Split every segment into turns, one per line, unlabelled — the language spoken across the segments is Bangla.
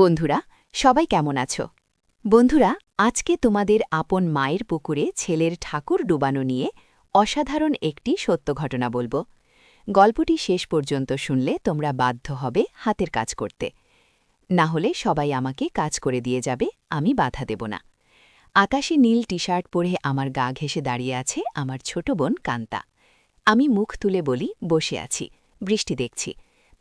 বন্ধুরা, সবাই কেমন আছো? বন্ধুরা, আজকে তোমাদের আপন মায়ের পুকুরে ছেলের ঠাকুর ডুবানো নিয়ে অসাধারণ একটি সত্য ঘটনা বলবো। গল্পটি শেষ পর্যন্ত শুনলে তোমরা বাধ্য হবে হাতের কাজ করতে। না হলে সবাই আমাকে কাজ করে দিয়ে যাবে, আমি বাধা দেব না। আকাশে নীল টি শার্ট পরে আমার গা ঘেঁষে দাঁড়িয়ে আছে আমার ছোট বোন কান্তা। আমি মুখ তুলে বলি, বসে আছি, বৃষ্টি দেখছি।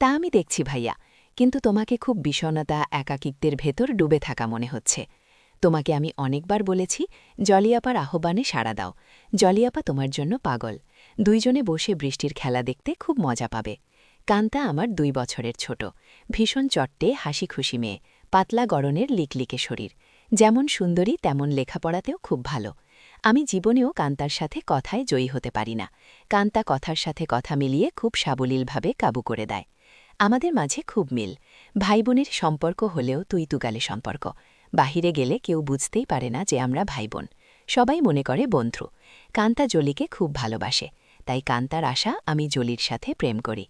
তা আমি দেখছি ভাইয়া, কিন্তু তোমাকে খুব বিষণ্ণতা একাকিত্বের ভেতর ডুবে থাকা মনে হচ্ছে। তোমাকে আমি অনেকবার বলেছি জলিয়াপার আহ্বানে সাড়া দাও। জলিয়াপা তোমার জন্য পাগল। দুইজনে বসে বৃষ্টির খেলা দেখতে খুব মজা পাবে। কান্তা আমার 2 বছরের ছোট, ভীষণ চট্টে হাসি খুশি মেয়ে, পাতলা গড়নের লিকলিকে শরীর। যেমন সুন্দরী তেমন লেখাপড়াতেও খুব ভালো। আমি জীবনেও কান্তার সাথে কথায় জয়ী হতে পারি না। কান্তা কথার সাথে কথা মিলিয়ে খুব সাবলীলভাবে কাবু করে দেয়। আমাদের মাঝে খুব মিল। ভাই বোনের সম্পর্ক হলেও তুই তুগালে সম্পর্ক। বাহিরে গেলে কেউ বুঝতেই পারে না যে আমরা ভাই বোন। সবাই মনে করে বন্ধু। কান্তা জলিকে খুব ভালোবাসে, তাই কান্তার আশা আমি জলির সাথে প্রেম করি।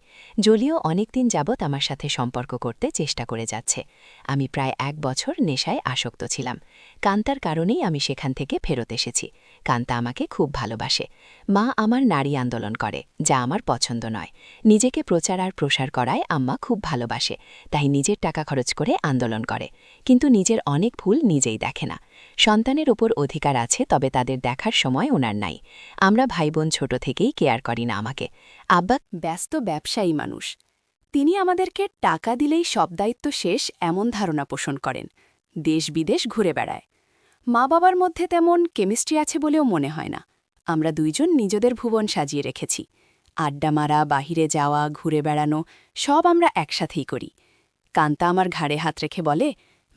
জলিও অনেকদিন যাবৎ আমার সাথে সম্পর্ক করতে চেষ্টা করে যাচ্ছে। আমি প্রায় 1 বছর নেশায় আসক্ত ছিলাম। কান্তার কারণেই আমি সেখান থেকে ফেরত এসেছি। কান্তা আমাকে খুব ভালোবাসে। মা আমার নারী আন্দোলন করে, যা আমার পছন্দ নয়। নিজেকে প্রচার আর প্রসার করায় আম্মা খুব ভালোবাসে, তাই নিজের টাকা খরচ করে আন্দোলন করে। কিন্তু নিজের অনেক ভুল নিজেই দেখে না। সন্তানের ওপর অধিকার আছে, তবে তাদের দেখার সময় ওনার নাই। আমরা ভাই বোন ছোট থেকেই কেয়ার করি না আমাকে। আব্বা
ব্যস্ত ব্যবসায়ী মানুষ। তিনি আমাদেরকে টাকা দিলেই সব দায়িত্ব শেষ এমন ধারণা পোষণ করেন। দেশ বিদেশ ঘুরে বেড়ায়। মা বাবার মধ্যে তেমন কেমিস্ট্রি আছে বলেও মনে হয় না। আমরা দুইজন নিজেদের ভুবন সাজিয়ে রেখেছি। আড্ডা মারা, বাহিরে যাওয়া, ঘুরে বেড়ানো সব আমরা একসাথেই করি। কান্তা আমার ঘাড়ে হাত রেখে বলে,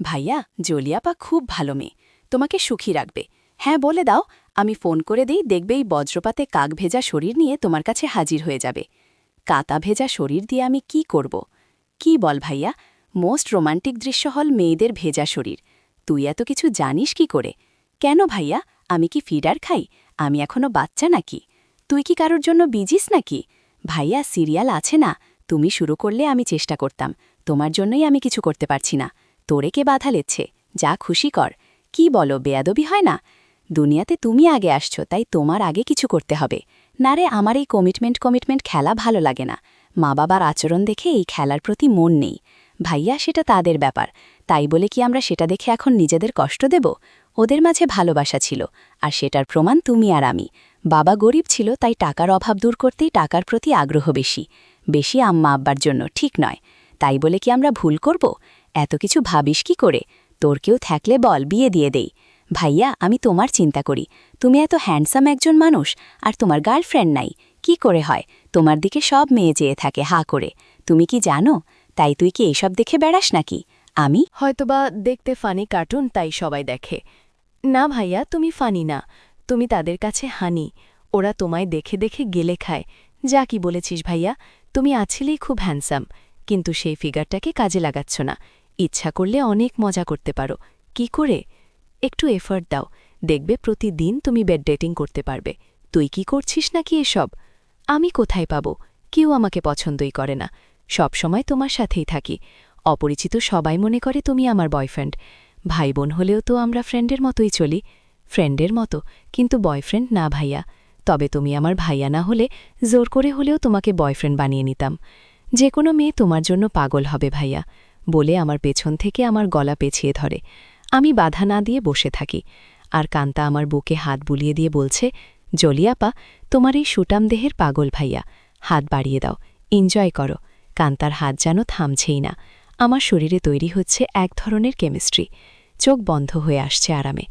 ভাইয়া, জলিয়াপা খুব ভালো মেয়ে, তোমাকে সুখী রাখবে। হ্যাঁ বলে দাও, আমি ফোন করে দিই, দেখবেই বজ্রপাতে কাক ভেজা শরীর নিয়ে তোমার কাছে হাজির হয়ে যাবে। কাতা ভেজা শরীর দিয়ে আমি কি করব? কি বল ভাইয়া, মোস্ট রোমান্টিক দৃশ্য হল মেয়েদের ভেজা শরীর। তুই এত কিছু জানিস কি করে? কেন ভাইয়া, আমি কি ফিডার খাই? আমি এখনো বাচ্চা নাকি? তুই কি কারোর জন্য বিজিস নাকি? ভাইয়া, সিরিয়াল আছে না, তুমি শুরু করলে আমি চেষ্টা করতাম। তোমার জন্যই আমি কিছু করতে পারছি না। তোরে কে বাধা লেচ্ছে? যা খুশি কর। কি বলো, বেয়াদবি হয় না? দুনিয়াতে তুমি আগে আসছো, তাই তোমার আগে কিছু করতে হবে। না রে, আমার এই কমিটমেন্ট খেলা ভালো লাগে না। মা বাবার আচরণ দেখে এই খেলার প্রতি মন নেই। ভাইয়া, সেটা তাদের ব্যাপার। তাই বলে কি আমরা সেটা দেখে এখন নিজেদের কষ্ট দেব? ওদের মাঝে ভালোবাসা ছিল, আর সেটার প্রমাণ তুমি আর আমি। বাবা গরিব ছিল, তাই টাকার অভাব দূর করতেই টাকার প্রতি আগ্রহ বেশি। বেশি আম্মা আব্বার জন্য ঠিক নয়। তাই বলে কি আমরা ভুল করব? এত কিছু ভাবিস কি করে? তোর কেউ থাকলে বল, বিয়ে দিয়ে দেই। ভাইয়া, আমি তোমার চিন্তা করি। তুমি এত হ্যান্ডসাম একজন মানুষ, আর তোমার গার্লফ্রেন্ড নাই। কি করে হয়? তোমার দিকে সব মেয়ে যেয়ে থাকে হা করে। তুমি কি জানো? তাই তুই কি এইসব দেখে বেড়াস নাকি? আমি
হয়তোবা দেখতে ফানি কার্টুন, তাই সবাই দেখে। না ভাইয়া, তুমি ফানি না, তুমি তাদের কাছে হানি। ওরা তোমায় দেখে দেখে গেলে খায়। যা কি বলেছিস ভাইয়া, তুমি আছিলেই খুব হ্যান্ডসাম, কিন্তু সেই ফিগারটাকে কাজে লাগাচ্ছ না। ইচ্ছা করলে অনেক মজা করতে পারো। কি করে? একটু এফর্ট দাও, দেখবে প্রতিদিন তুমি বেড ডেটিং করতে পারবে। তুই কি করছিস নাকি এসব? আমি কোথায় পাবো? কেউ আমাকে পছন্দই করে না। সব সময় তোমার সাথেই থাকি। অপরিচিত সবাই মনে করে তুমি আমার বয়ফ্রেন্ড। ভাই বোন হলেও তো আমরা ফ্রেন্ডের মতোই চলি। ফ্রেন্ডের মতো, কিন্তু বয়ফ্রেন্ড না ভাইয়া। তবে তুমি আমার ভাইয়া না হলে জোর করে হলেও তোমাকে বয়ফ্রেন্ড বানিয়ে নিতাম। যে কোনো মেয়ে তোমার জন্য পাগল হবে ভাইয়া, বলে আমার পেছন থেকে আমার গলা পেঁচিয়ে ধরে। আমি বাধা না দিয়ে বসে থাকি, আর কান্তা আমার বুকে হাত বুলিয়ে দিয়ে বলছে, জলিয়াপা, তোমার এই সুটাম দেহের পাগল ভাইয়া। হাত বাড়িয়ে দাও, এনজয় করো। কান্তার হাত যেন থামছেই না। আমার শরীরে তৈরি হচ্ছে এক ধরনের কেমিস্ট্রি। চোখ বন্ধ হয়ে আসছে আরামে।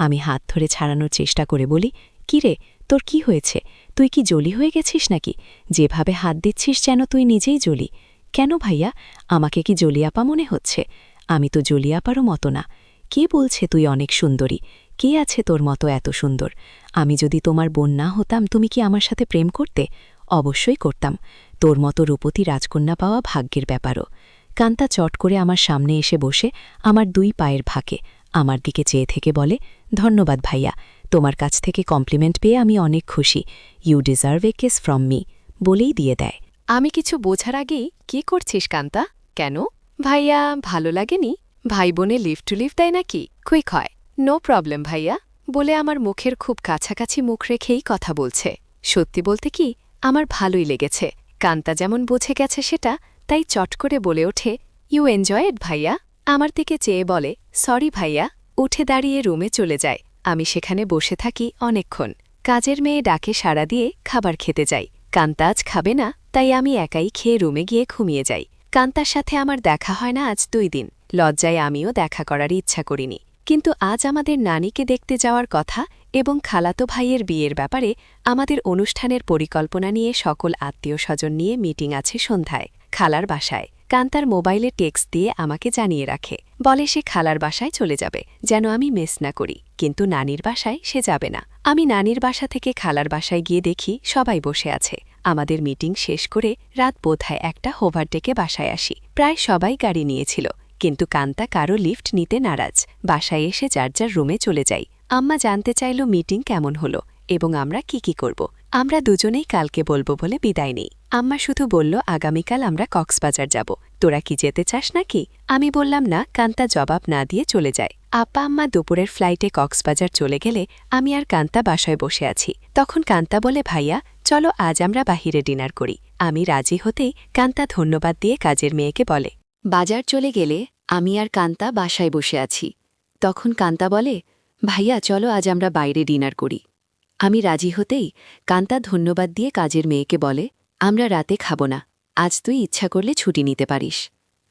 আমি হাত ধরে ছাড়ানোর চেষ্টা করে বলি, কি রে, তোর কি হয়েছে? তুই কি জলি হয়ে গেছিস নাকি? যেভাবে হাত দিচ্ছিস যেন তুই নিজেই জলি। কেন ভাইয়া, আমাকে কি জলিয়াপা মনে হচ্ছে? আমি তো জলিয়াপারও মতো না। কে বলছে তুই অনেক সুন্দরী? কে আছে তোর মতো এত সুন্দর? আমি যদি তোমার বোন না হতাম, তুমি কি আমার সাথে প্রেম করতে? অবশ্যই করতাম। তোর মতো রূপতী রাজকন্যা পাওয়া ভাগ্যের ব্যাপারও। কান্তা চট করে আমার সামনে এসে বসে আমার 2 পায়ের ভাকে আমার দিকে চেয়ে থেকে বলে, ধন্যবাদ ভাইয়া, তোমার কাছ থেকে কমপ্লিমেন্ট পেয়ে আমি অনেক খুশি। You deserve a kiss from me, বলেই দিয়ে দেয়। আমি কিছু বোঝার আগেই, কি করছিস কান্তা? কেন ভাইয়া, ভালো লাগেনি?
ভাই বোনে লিফট টু লিফট দেয় নাকি? কুইক হয়। নো প্রবলেম ভাইয়া বলে আমার মুখের খুব কাছাকাছি মুখ রেখেই কথা বলছে। সত্যি বলতে কি, আমার ভালোই লেগেছে। কান্তা যেমন বুঝে গেছে সেটা, তাই চট করে বলে ওঠে, ইউ এনজয় ইট ভাইয়া। আমার দিকে চেয়ে বলে, সরি ভাইয়া। উঠে দাঁড়িয়ে রুমে চলে যায়। আমি সেখানে বসে থাকি অনেকক্ষণ। কাজের মেয়ে ডাকে সাড়া দিয়ে খাবার খেতে যাই। কান্তা আজ খাবে না, তাই আমি একাই খেয়ে রুমে গিয়ে ঘুমিয়ে যাই। কান্তার সাথে আমার দেখা হয় না আজ 2 দিন। লজ্জায় আমিও দেখা করার ইচ্ছা করিনি। কিন্তু আজ আমাদের নানিকে দেখতে যাওয়ার কথা এবং খালাতো ভাইয়ের বিয়ের ব্যাপারে আমাদের অনুষ্ঠানের পরিকল্পনা নিয়ে সকল আত্মীয় স্বজন নিয়ে মিটিং আছে সন্ধ্যায় খালার বাসায়। কান্তার মোবাইলে টেক্সট দিয়ে আমাকে জানিয়ে রাখে, বলে সে খালার বাসায় চলে যাবে, যেন আমি মিস না করি। কিন্তু নানির বাসায় সে যাবে না। আমি নানির বাসা থেকে খালার বাসায় গিয়ে দেখি সবাই বসে আছে। আমাদের মিটিং শেষ করে রাত বোধহয় একটা ওভারটেকে বাসায় আসি। প্রায় সবাই গাড়ি নিয়েছিল, কিন্তু কান্তা কারো লিফট নিতে নারাজ। বাসায় এসে যার যার রুমে চলে যাই। আম্মা জানতে চাইল মিটিং কেমন হলো এবং আমরা কি করব। আমরা দুজনেই কালকে বলবো বলে বিদায় নেই। আম্মা শুধু বলল, আগামীকাল আমরা কক্সবাজার যাব, তোরা কি যেতে চাস নাকি? আমি বললাম না। কান্তা জবাব না দিয়ে চলে যায়। আব্বা আম্মা দুপুরের ফ্লাইটে কক্সবাজার চলে গেলে আমি আর কান্তা বাসায় বসে আছি। তখন কান্তা বলে, ভাইয়া চলো আজ আমরা বাহিরে ডিনার করি। আমি রাজি হতেই কান্তা ধন্যবাদ দিয়ে কাজের মেয়েকে বলে। বাজার চলে গেলে আমি আর কান্তা বাসায় বসে আছি। তখন কান্তা বলে, ভাইয়া চলো আজ আমরা বাইরে ডিনার করি। আমি রাজি হতেই কান্তা ধন্যবাদ দিয়ে কাজের মেয়েকে বলে, আমরা রাতে খাব না, আজ তুই ইচ্ছা করলে ছুটি নিতে পারিস।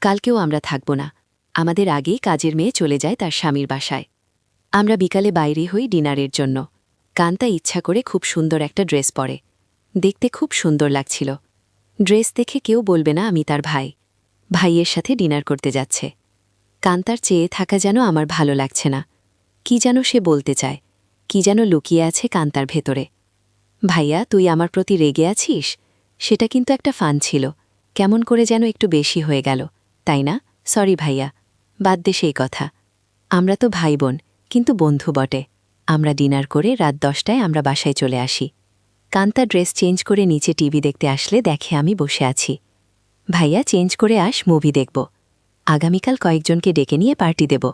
কালকেও আমরা থাকব না। আমাদের আগেই কাজের মেয়ে চলে যায় তার স্বামীর বাসায়। আমরা বিকালে বাইরে হই ডিনারের জন্য। কান্তা ইচ্ছা করে খুব সুন্দর একটা ড্রেস পরে। দেখতে খুব সুন্দর লাগছিল। ড্রেস দেখে কেউ বলবে না আমি তার ভাই। ভাইয়ের সাথে ডিনার করতে যাচ্ছে। কান্তার চেয়ে থাকা যেন আমার ভালো লাগছে না। কি যেন সে বলতে চায়, কি যেন লুকিয়ে আছে কান্তার ভেতরে। ভাইয়া তুই আমার প্রতি রেগে আছিস? সেটা কিন্তু একটা ফান ছিল, কেমন করে যেন একটু বেশি হয়ে গেল, তাই না? সরি ভাইয়া, বাদ দে সেই কথা। আমরা তো ভাই বোন, কিন্তু বন্ধু বটে। আমরা ডিনার করে রাত 10টায় আমরা বাসায় চলে আসি। কান্তা ড্রেস চেঞ্জ করে নিচে টিভি দেখতে আসলে দেখে আমি বসে আছি। ভাইয়া চেঞ্জ করে আস, মুভি দেখব। আগামীকাল কয়েকজনকে ডেকে নিয়ে পার্টি দেব।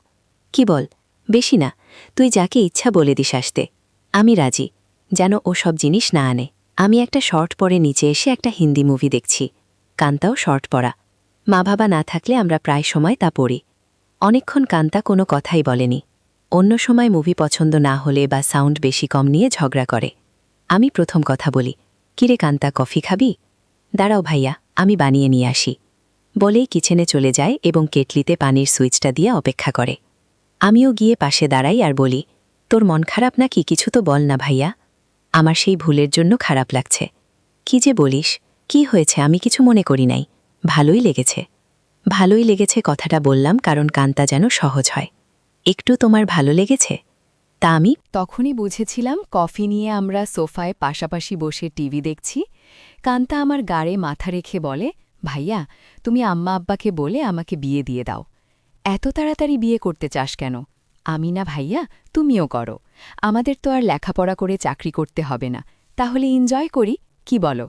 কি বল? বেশি না, তুই যাকে ইচ্ছা বলে দিস আসতে। আমি রাজি, যেন ও সব জিনিস না আনে। আমি একটা শর্ট পরে নিচে এসে একটা হিন্দি মুভি দেখছি। কান্তাও শর্ট পরা। মা বাবা না থাকলে আমরা প্রায় সময় তা পড়ি। অনেকক্ষণ কান্তা কোনো কথাই বলেনি। অন্য সময় মুভি পছন্দ না হলে বা সাউন্ড বেশি কম নিয়ে ঝগড়া করে। আমি প্রথম কথা বলি, কিরে কান্তা কফি খাবি? দাঁড়াও ভাইয়া, আমি বানিয়ে নিয়ে আসি। বলেই কিচেনে চলে যায় এবং কেটলিতে পানির সুইচটা দিয়ে অপেক্ষা করে। আমিও গিয়ে পাশে দাঁড়াই আর বলি, তোর মন খারাপ নাকি? কিছু তো বল না ভাইয়া। আমার সেই ভুলের জন্য খারাপ লাগছে। কি যে বলিস, কি হয়েছে? আমি কিছু মনে করি নাই, ভালোই লেগেছে। ভালোই লেগেছে কথাটা বললাম কারণ কান্তা যেন সহজ হয়। একটু তোমার ভালো লেগেছে? তা আমি তখনই বুঝেছিলাম কফি নিয়ে আমরা সোফায় পাশাপাশি বসে টিভি দেখছি। কান্তা আমার গাড়ে মাথা রেখে বলে, ভাইয়া তুমি আম্মা আব্বাকে বলে আমাকে বিয়ে দিয়ে দাও। এত তাড়াতাড়ি বিয়ে করতে চাস কেন? আমি না ভাইয়া, তুমিও করো। আমাদের তো আর লেখাপড়া করে চাকরি করতে হবে না, তাহলে এনজয় করি, কি বলো?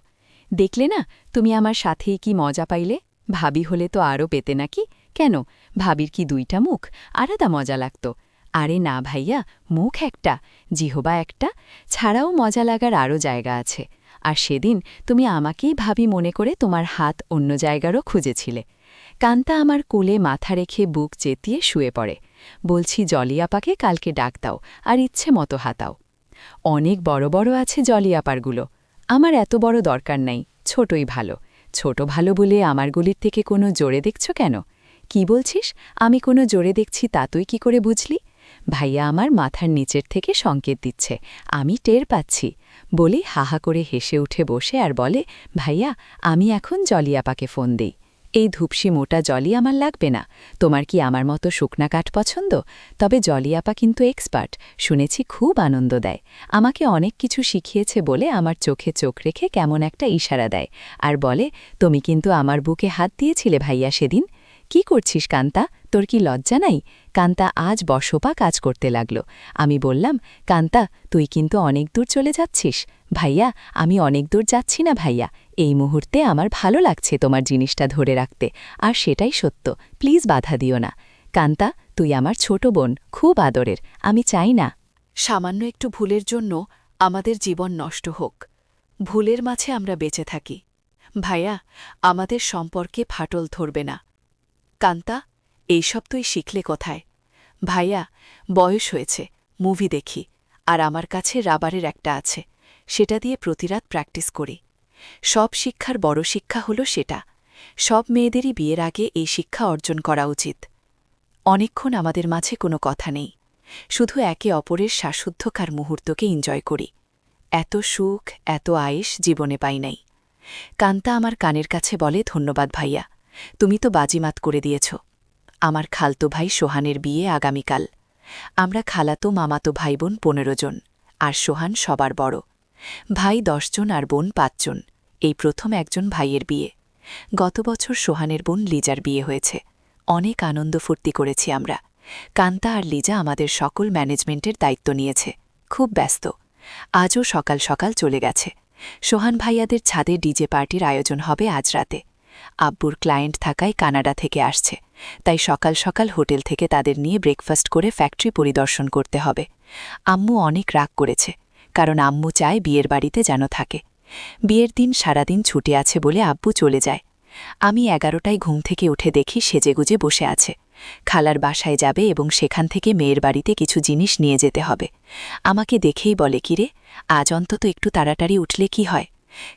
দেখলে না তুমি আমার সাথেই কি মজা পাইলে? ভাবি হলে তো আরও পেতে নাকি? কেন, ভাবির কি 2টা মুখ? আলাদা মজা লাগত। আরে না ভাইয়া, মুখ একটা, জিহবা একটা, ছাড়াও মজা লাগার আরও জায়গা আছে। আর সেদিন তুমি আমাকেই ভাবি মনে করে তোমার হাত অন্য জায়গারও খুঁজেছিলে। কান্তা আমার কোলে মাথা রেখে বুক চেতিয়ে শুয়ে পড়ে। বলছি, জলিয়াপাকে কালকে ডাক দাও আর ইচ্ছে মতো হাতাও। অনেক বড় বড় আছে জলিয়াপারগুলো, আমার এত বড় দরকার নাই, ছোটই ভালো। ছোট ভালো বলে আমার গুলির থেকে কোনো জোরে দেখছ কেন? কি বলছিস? আমি কোনো জোরে দেখছি তা তুই কি করে বুঝলি? ভাইয়া আমার মাথার নিচের থেকে সংকেত দিচ্ছে, আমি টের পাচ্ছি। বলি হাহা করে হেসে উঠে বসে আর বলে, ভাইয়া আমি এখন জলিয়াপাকে ফোন দেই। এই ধূপসি মোটা জলি আমার লাগবে না। তোমার কি আমার মতো শুকনা কাঠ পছন্দ? তবে জলিয়াপা কিন্তু এক্সপার্ট, শুনেছি খুব আনন্দ দেয়। আমাকে অনেক কিছু শিখিয়েছে বলে আমার চোখে চোখ রেখে কেমন একটা ইশারা দেয় আর বলে, তুমি কিন্তু আমার বুকে হাত দিয়েছিলে ভাইয়া সেদিন। কি করছিস কান্তা, তোর কি লজ্জা নাই? কান্তা আজ বসপা কাজ করতে লাগল। আমি বললাম, কান্তা তুই কিন্তু অনেক দূর চলে যাচ্ছিস। ভাইয়া আমি অনেক দূর যাচ্ছি না ভাইয়া, এই মুহূর্তে আমার ভালো লাগছে তোমার জিনিসটা ধরে রাখতে, আর সেটাই সত্য, প্লিজ বাধা দিও না।
কান্তা, তুই আমার ছোট বোন, খুব আদরের, আমি চাই না।
সামান্য একটু ভুলের জন্য আমাদের জীবন নষ্ট হোক। ভুলের মাঝে আমরা বেঁচে থাকি। ভাইয়া, আমাদের সম্পর্কে ফাটল ধরবে না। কান্তা, এইসব তুই শিখলে কোথায়? ভাইয়া, বয়স হয়েছে, মুভি দেখি, আর আমার কাছে রাবারের একটা আছে, সেটা দিয়ে প্রতিরাত প্র্যাকটিস করি। সব শিক্ষার বড় শিক্ষা হলো সেটা। সব মেয়েদেরই বিয়ের আগে এই শিক্ষা অর্জন করা উচিত। অনেকক্ষণ আমাদের মাঝে কোনো কথা নেই, শুধু একে অপরের শ্বাসুদ্ধকার মুহূর্তকে এনজয় করি। এত সুখ, এত আয়েশ জীবনে পাই নাই। কান্তা আমার কানের কাছে বলে, ধন্যবাদ ভাইয়া, তুমি তো বাজিমাত করে দিয়েছ। আমার খালতো ভাই সোহানের বিয়ে আগামীকাল। আমরা খালাতো মামাতো ভাই বোন 15 জন, আর সোহান সবার বড়। ভাই 10 জন আর বোন 5 জন। এই প্রথম একজন ভাইয়ের বিয়ে। গত বছর সোহানের বোন লিজার বিয়ে হয়েছে। অনেক আনন্দ ফুর্তি করেছি আমরা। কান্তা আর লিজা আমাদের সকল ম্যানেজমেন্টের দায়িত্ব নিয়েছে। খুব ব্যস্ত। আজও সকাল সকাল চলে গেছে। সোহান ভাইয়াদের ছাদে ডিজে পার্টির আয়োজন হবে আজ রাতে। আব্বুর ক্লায়েন্ট থাকায় কানাডা থেকে আসছে, তাই সকাল সকাল হোটেল থেকে তাদের নিয়ে ব্রেকফাস্ট করে ফ্যাক্টরি পরিদর্শন করতে হবে। আম্মু অনেক রাগ করেছে, কারণ আম্মু চায় বিয়ের বাড়িতে যেন থাকে। বিয়ের দিন সারাদিন ছুটি আছে বলে আব্বু চলে যায়। আমি 11টায় ঘুম থেকে উঠে দেখি সেজেগুজে বসে আছে। খালার বাসায় যাবে এবং সেখান থেকে মেয়ের বাড়িতে কিছু জিনিস নিয়ে যেতে হবে। আমাকে দেখেই বলে, কিরে, আজ অন্তত একটু তাড়াতাড়ি উঠলে কি হয়?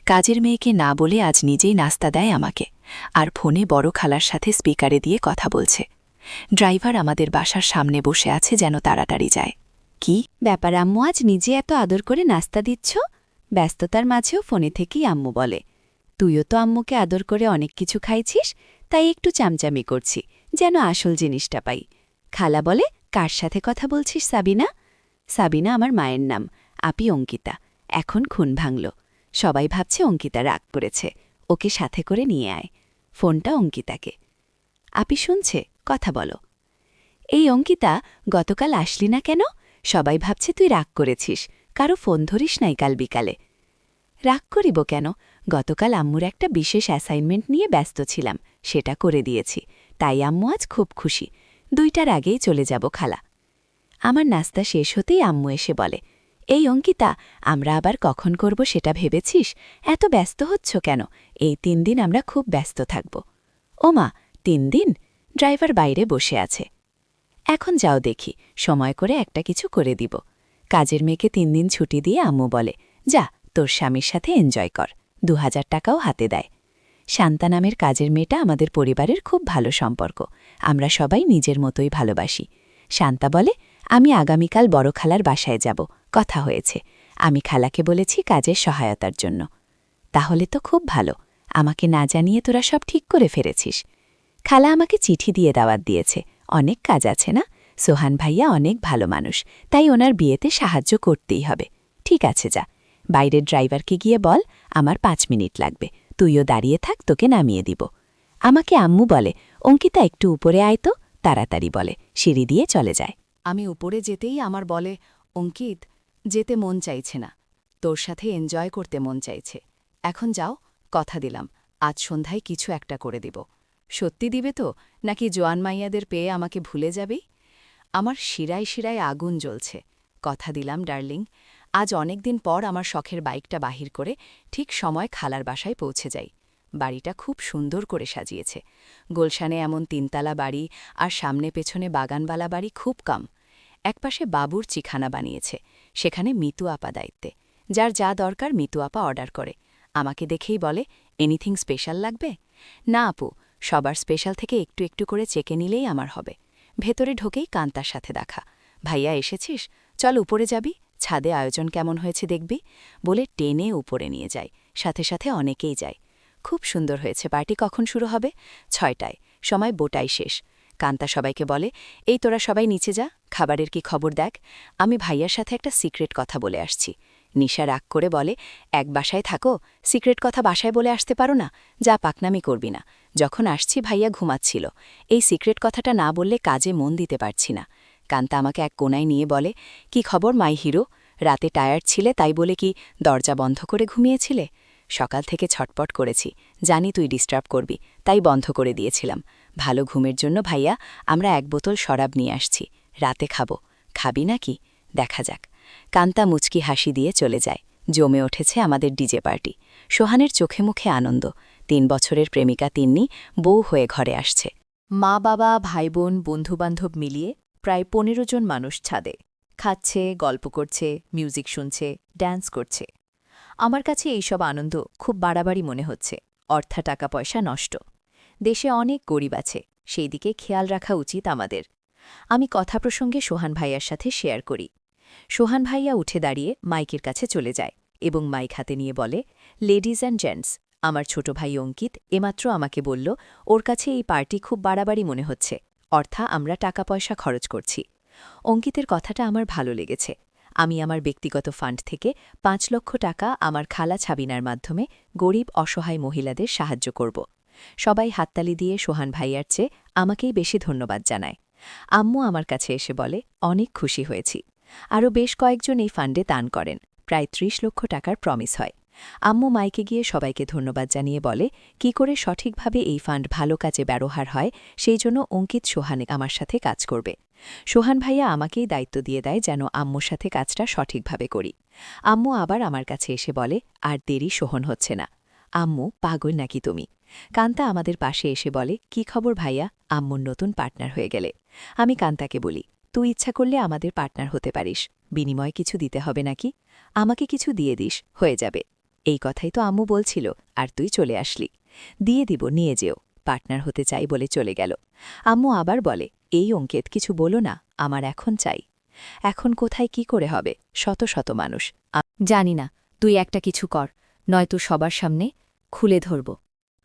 কাজের মেয়েকে না বলে আজ নিজেই নাস্তা দেয় আমাকে, আর ফোনে বড় খালার সাথে স্পিকারে দিয়ে কথা বলছে। ড্রাইভার আমাদের বাসার সামনে বসে আছে যেন তাড়াতাড়ি যায়।
কি ব্যাপার আম্মু, আজ নিজে এত আদর করে নাস্তা দিচ্ছ? ব্যস্ততার মাঝেও ফোনে থেকেই আম্মু বলে, তুইও তো আম্মুকে আদর করে অনেক কিছু খাইছিস, তাই একটু চামচামি করছি, যেন আসল জিনিসটা পাই। খালা বলে, কার সাথে কথা বলছিস সাবিনা? সাবিনা আমার মায়ের নাম, আপি অঙ্কিতা। এখন খুন ভাঙল। সবাই ভাবছে অঙ্কিতা রাগ করেছে, ওকে সাথে করে নিয়ে আয়। ফোনটা অঙ্কিতাকে। আপি শুনছে, কথা বলো। এই অঙ্কিতা, গতকাল আসলি না কেন? সবাই ভাবছে তুই রাগ করেছিস, কারো ফোন ধরিস নাই কাল বিকালে। রাগ করিব কেন? গতকাল আম্মুর একটা বিশেষ অ্যাসাইনমেন্ট নিয়ে ব্যস্ত ছিলাম, সেটা করে দিয়েছি, তাই আম্মু আজ খুব খুশি। 2টার আগেই চলে যাব খালা। আমার নাস্তা শেষ হতেই আম্মু এসে বলে, এই অঙ্কিতা, আমরা আবার কখন করব সেটা ভেবেছিস? এত ব্যস্ত হচ্ছ কেন? এই 3 দিন আমরা খুব ব্যস্ত থাকব। ওমা, 3 দিন? ড্রাইভার বাইরে বসে আছে। এখন যাও দেখি, সময় করে একটা কিছু করে দিব। কাজের মেয়েকে 3 দিন ছুটি দিয়ে আম্মু বলে, যা, তোর স্বামীর সাথে এনজয় কর। 2000 টাকাও হাতে দেয়। শান্তা নামের কাজের মেয়েটা আমাদের পরিবারের খুব ভালো সম্পর্ক। আমরা সবাই নিজের মতোই ভালোবাসি। শান্তা বলে, আমি আগামীকাল বড় খালার বাসায় যাব, কথা হয়েছে। আমি খালাকে বলেছি কাজের সহায়তার জন্য। তাহলে তো খুব ভালো, আমাকে না জানিয়ে তোরা সব ঠিক করে ফেলেছিস। খালা আমাকে চিঠি দিয়ে দাওয়াত দিয়েছে, অনেক কাজ আছে না? সোহান ভাইয়া অনেক ভালো মানুষ, তাই ওনার বিয়েতে সাহায্য করতেই হবে। ঠিক আছে, যা। বাইরের ড্রাইভারকে গিয়ে বল, আমার 5 মিনিট লাগবে, তুইও দাঁড়িয়ে থাক, তোকে নামিয়ে দিব। আমাকে আম্মু বলে, অঙ্কিতা একটু উপরে আয় তো, তাড়াতাড়ি বলে, সিঁড়ি দিয়ে চলে যায়।
আমি উপরে যেতেই আমার বলে, অঙ্কিত, যেতে মন চাইছে না, তোর সাথে এনজয় করতে মন চাইছে। এখন যাও, কথা দিলাম, আজ সন্ধ্যায় কিছু একটা করে দিব। সত্যি দিবে তো, নাকি জোয়ান মাইয়াদের পেয়ে আমাকে ভুলে যাবেই? আমার শিরায় শিরায় আগুন জ্বলছে। কথা দিলাম ডার্লিং, আজ অনেক দিন পর আমার শখের বাইকটা বাহির করে ঠিক সময় খালার বাসায় পৌঁছে যাই। বাড়িটা খুব সুন্দর করে সাজিয়েছে। গুলশানে এমন 3তলা বাড়ি আর সামনে পেছনে বাগানবালা বাড়ি খুব কম। একপাশে বাবুর চিখানা বানিয়েছে, সেখানে মিতু আপা দায়িত্বে। যার যা দরকার মিতু আপা অর্ডার করে। আমাকে দেখেই বলে, এনিথিং স্পেশাল লাগবে? না আপু, সবার স্পেশাল থেকে একটু একটু করে চেকে নিলেই আমার হবে। ভেতরে ঢোকেই কান্তার সাথে দেখা। ভাইয়া এসেছিস? চল উপরে যাবি, ছাদে আয়োজন কেমন হয়েছে দেখবি, বলে টেনে উপরে নিয়ে যায়। সাথে সাথে অনেকেই যায়। খুব সুন্দর হয়েছে। পার্টি কখন শুরু হবে? 6টায়। সময় বোটাই শেষ। কান্তা সবাইকে বলে, এই তোরা সবাই নিচে যা, খাবারের কি খবর দেখ। আমি ভাইয়ার সাথে একটা সিক্রেট কথা বলে আসছি। নিশা রাগ করে বলে, এক বাসায় থাকো, সিক্রেট কথা বাসায় বলে আসতে পারো না? যা, পাকনামি করবি না। যখন আসছি ভাইয়া ঘুমাচ্ছিল, এই সিক্রেট কথাটা না বললে কাজে মন দিতে পারছি না। কান্তা আমাকে এক কোনায় নিয়ে বলে, কি খবর মাই হিরো? রাতে টায়ার্ড ছিলে তাই বলে কি দরজা বন্ধ করে ঘুমিয়েছিলে? সকাল থেকে ছটপট করেছি, জানি তুই ডিস্টার্ব করবি, তাই বন্ধ করে দিয়েছিলাম।
ভালো ঘুমের জন্য ভাইয়া আমরা 1 বোতল শরাব নিয়ে আসছি, রাতে খাবো, খাবি নাকি? দেখা যাক। কান্তা মুচকি হাসি দিয়ে চলে যায়। জমে উঠেছে আমাদের ডিজে পার্টি। সোহানের চোখে মুখে আনন্দ। 3 বছরের প্রেমিকা তিন্নি বউ হয়ে ঘরে আসছে।
মা বাবা ভাই বোন বন্ধুবান্ধব মিলিয়ে প্রায় 15 জন মানুষ ছাদে খাচ্ছে, গল্প করছে, মিউজিক শুনছে, ড্যান্স করছে। আমার কাছে এইসব আনন্দ খুব বাড়াবাড়ি মনে হচ্ছে। টাকা পয়সা নষ্ট। দেশে অনেক গরিব আছে, সেই দিকে খেয়াল রাখা উচিত আমাদের। আমি কথা প্রসঙ্গে সোহান ভাইয়ার সাথে শেয়ার করি। সোহান ভাইয়া উঠে দাঁড়িয়ে মাইকের কাছে চলে যায় এবং মাইক হাতে নিয়ে বলে, লেডিজ অ্যান্ড জেন্টস, আমার ছোট ভাই অঙ্কিত এমাত্র আমাকে বলল ওর কাছে এই পার্টি খুব বাড়াবাড়ি মনে হচ্ছে, আমরা টাকা পয়সা খরচ করছি। অঙ্কিতের কথাটা আমার ভালো লেগেছে। আমি আমার ব্যক্তিগত ফান্ড থেকে 5 লক্ষ টাকা আমার খালা ছাবিনার মাধ্যমে গরিব অসহায় মহিলাদের সাহায্য করব। সবাই হাততালি দিয়ে সোহান ভাইয়ার চেয়ে আমাকেই বেশি ধন্যবাদ জানায়। আম্মু আমার কাছে এসে বলে, অনেক খুশি হয়েছি। আরও বেশ কয়েকজন এই ফান্ডে দান করেন। প্রায় 30 লক্ষ টাকার প্রমিস হয়। আম্মু মাইকে গিয়ে সবাইকে ধন্যবাদ জানিয়ে বলে, কি করে সঠিকভাবে এই ফান্ড ভালো কাজে ব্যবহার হয় সেই জন্য অঙ্কিত সোহানে আমার সাথে কাজ করবে। সোহান ভাইয়া আমাকেই দায়িত্ব দিয়ে দেয় যেন আম্মুর সাথে কাজটা সঠিকভাবে করি। আম্মু আবার আমার কাছে এসে বলে, আর দেরি সোহন হচ্ছে না। আম্মু, পাগল নাকি তুমি? কান্তা আমাদের পাশে এসে বলে, কি খবর ভাইয়া, আম্মুর নতুন পার্টনার হয়ে গেলে। আমি কান্তাকে বলি, তুই ইচ্ছা করলে আমাদের পার্টনার হতে পারিস, বিনিময়ে কিছু দিতে হবে নাকি? আমাকে কিছু দিয়ে দিস, হয়ে যাবে। এই কথাই তো আম্মু বলছিল, আর তুই চলে আসলি। দিয়ে দিব, নিয়ে যেও। পার্টনার হতে চাই বলে চলে গেল। আম্মু আবার বলে, এই অঙ্কিত কিছু বলো না, আমার এখন চাই। এখন কোথায় কি করে হবে, শত শত মানুষ।
জানি না, তুই একটা কিছু কর, নয়তো সবার সামনে খুলে ধরব।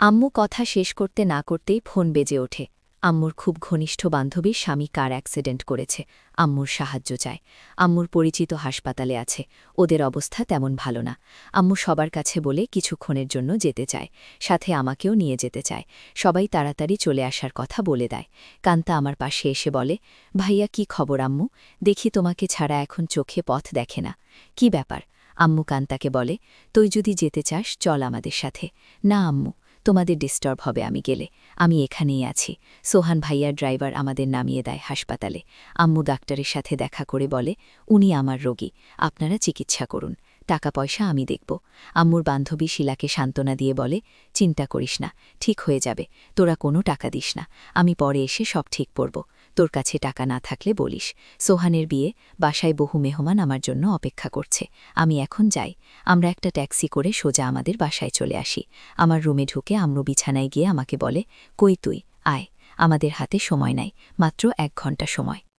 আম্মু কথা শেষ করতে না করতেই ফোন বেজে ওঠে। আম্মুর খুব ঘনিষ্ঠ বান্ধবীর স্বামী কার অ্যাক্সিডেন্ট করেছে, আম্মুর সাহায্য চায়। আম্মুর পরিচিত হাসপাতালে আছে, ওদের অবস্থা তেমন ভালো না। আম্মু সবার কাছে বলে কিছুক্ষণের জন্য যেতে চায়, সাথে আমাকেও নিয়ে যেতে চায়। সবাই তাড়াতাড়ি চলে আসার কথা বলে দেয়। কান্তা আমার পাশে এসে বলে, ভাইয়া কি খবর আম্মু? দেখি তোমাকে ছাড়া এখন চোখে পথ দেখে না। কি ব্যাপার? আম্মু কান্তাকে বলে, তুই যদি যেতে চাস চল আমাদের সাথে। না আম্মু, তোমাদের ডিস্টার্ব হবে আমি গেলে, আমি এখানেই আছি। সোহান ভাইয়ার ড্রাইভার আমাদের নামিয়ে দেয় হাসপাতালে। আম্মু ডাক্তারের সাথে দেখা করে বলে, উনি আমার রোগী, আপনারা চিকিৎসা করুন, টাকা পয়সা আমি দেখব। আম্মুর বান্ধবী শিলাকে সান্ত্বনা দিয়ে বলে, চিন্তা করিস না, ঠিক হয়ে যাবে, তোরা কোনো টাকা দিস না, আমি পরে এসে সব ঠিক করব। তোর কাছে টাকা না থাকলে বলিস। সোহানের বিয়ে, বাসায় বহু মেহমান আমার জন্য অপেক্ষা করছে, আমি এখন যাই। আমরা একটা ট্যাক্সি করে সোজা আমাদের বাসায় চলে আসি। আমার রুমে ঢুকে আম্মু বিছানায় গিয়ে আমাকে বলে, কই তুই, আয়, আমাদের হাতে সময় নাই, মাত্র 1 ঘন্টা সময়।